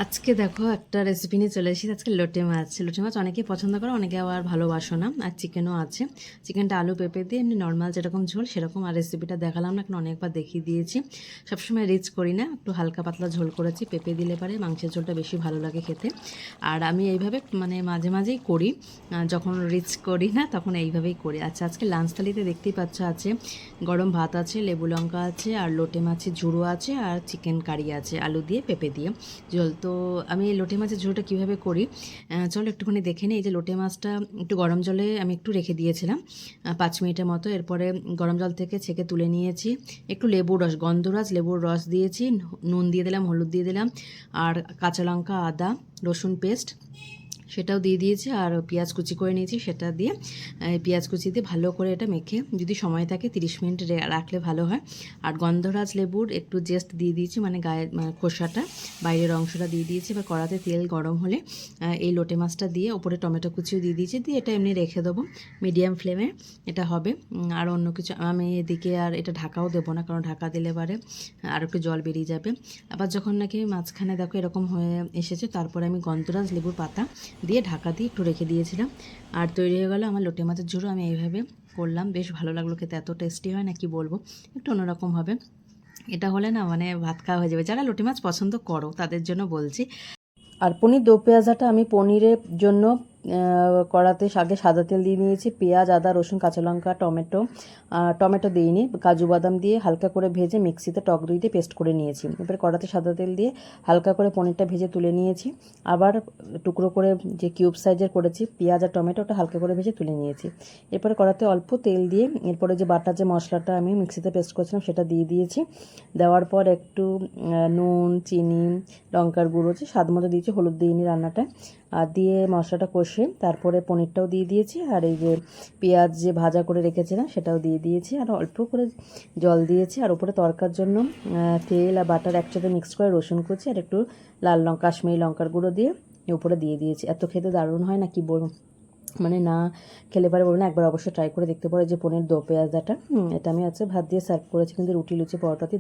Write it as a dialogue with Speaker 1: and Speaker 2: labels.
Speaker 1: আজকে দেখো একটা রেসিপি নিয়ে চলে এসেছি। আজকে লোটে মাছ। লোটে মাছ অনেকেই পছন্দ করে, অনেকে আবার ভালোবাসো না। আর চিকেনও আছে। চিকেনটা আলু পেঁপে দিয়ে এমনি নর্মাল যেরকম ঝোল সেরকম। আর রেসিপিটা দেখালাম না, কারণ অনেকবার দেখিয়ে দিয়েছি। সবসময় রিচ করি না, একটু হালকা পাতলা ঝোল করেছি। পেঁপে দিলে পারে মাংসের ঝোলটা বেশি ভালো লাগে খেতে। আর আমি এইভাবে মানে মাঝে মাঝেই করি, যখন রিচ করি না তখন এইভাবেই করি। আচ্ছা, আজকে লাঞ্চ থালিতে দেখতেই পাচ্ছ আছে গরম ভাত আছে, লেবু লঙ্কা আছে, আর লোটে মাছের ঝুড়ো আছে, আর চিকেন কারি আছে আলু দিয়ে পেঁপে দিয়ে ঝোল। তো আমি এই লোটে মাছের ঝোলটা কীভাবে করি চলো একটুখানি দেখে নিই। এই যে লোটে মাছটা একটু গরম জলে আমি একটু রেখে দিয়েছিলাম 5 মিনিটের মতো। এরপরে গরম জল থেকে ছেঁকে তুলে নিয়েছি। একটু লেবুর রস, গন্ধরাজ লেবুর রস দিয়েছি, নুন দিয়ে দিলাম, হলুদ দিয়ে দিলাম, আর কাঁচা লঙ্কা, আদা, রসুন পেস্ট সেটাও দিয়ে দিয়েছি, আর পেঁয়াজ কুচি করে নিয়েছি সেটা দিয়ে পেঁয়াজ কুচি দিয়ে ভালো করে এটা মেখে যদি সময় থাকে 30 মিনিট রাখলে ভালো হয়। আর গন্ধরাজ লেবুর একটু জেস্ট দিয়ে দিয়েছি, মানে গায়ের খোসাটা, বাইরের অংশটা দিয়ে দিয়েছি। এবার কড়াতে তেল গরম হলে এই লোটে মাছটা দিয়ে ওপরে টমেটো কুচিও দিয়ে দিয়েছি, দিয়ে এটা এমনি রেখে দেবো মিডিয়াম ফ্লেমে। এটা হবে। আর অন্য কিছু আমি এদিকে আর এটা ঢাকাও দেবো না, কারণ ঢাকা দিলে পারে আর একটু জল বেরিয়ে যাবে। আবার যখন নাকি মাঝখানে দেখো এরকম হয়ে এসেছে, তারপরে আমি গন্ধরাজ লেবুর পাতা দিয়ে ঢাকা দিয়ে একটু রেখে দিয়েছিলাম। আর তৈরি হয়ে গেল আমার লোটে মাছের ঝোড়ো। আমি এইভাবে করলাম, বেশ ভালো লাগলো খেতে, এত টেস্টি হয় না কি বলবো, একটু অন্যরকম হবে। এটা হলে না মানে ভাত খাওয়া হয়ে যাবে। যারা লোটে মাছ পছন্দ করো তাদের জন্য বলছি। আর পনির দো পেঁয়াজাটা আমি পনিরের জন্য কড়াতে আগে সাদা তেল দিয়ে নিয়েছি। পেঁয়াজ, আদা, রসুন, কাঁচা লঙ্কা, টমেটো দিইনি, কাজু বাদাম দিয়ে হালকা করে ভেজে মিক্সিতে টক দই দিয়ে পেস্ট করে নিয়েছি। এবার কড়াতে সাদা তেল দিয়ে হালকা করে পনিরটা ভেজে তুলে নিয়েছি। আবার টুকরো করে যে কিউব সাইজের করেছি পেঁয়াজ আর টমেটো, ওটা হালকা করে ভেজে তুলে নিয়েছি। এরপরে কড়াতে অল্প তেল দিয়ে এরপরে যে বাটা যে মশলাটা আমি মিক্সিতে পেস্ট করেছিলাম সেটা দিয়ে দিয়েছি। দেওয়ার পর একটু নুন, চিনি, লঙ্কার গুঁড়ো যে স্বাদ মতো দিয়েছি, হলুদ দিইনি রান্নাটায়। আর দিয়ে মশলাটা কষে তারপরে পনিরটাও দিয়ে দিয়েছি, আর এই যে পেঁয়াজ যে ভাজা করে রেখেছিলাম সেটাও দিয়ে দিয়েছি, আর অল্প করে জল দিয়েছি। আর উপরে তরকার জন্য তেল আর বাটার একসাথে মিক্স করে রসুন কুচি আর একটু লাল লঙ্কা, কাশ্মীরি লঙ্কার গুঁড়ো দিয়ে উপরে দিয়ে দিয়েছি। এত খেতে দারুণ হয় না কি বলবো, মানে না খেলে পারে বলুন, একবার অবশ্যই ট্রাই করে দেখতে পারো। যে পনির দো পেঁয়াজাটা এটা আমি ভাত দিয়ে সার্ভ করেছি, কিন্তু রুটি, লুচি, পরোটাতে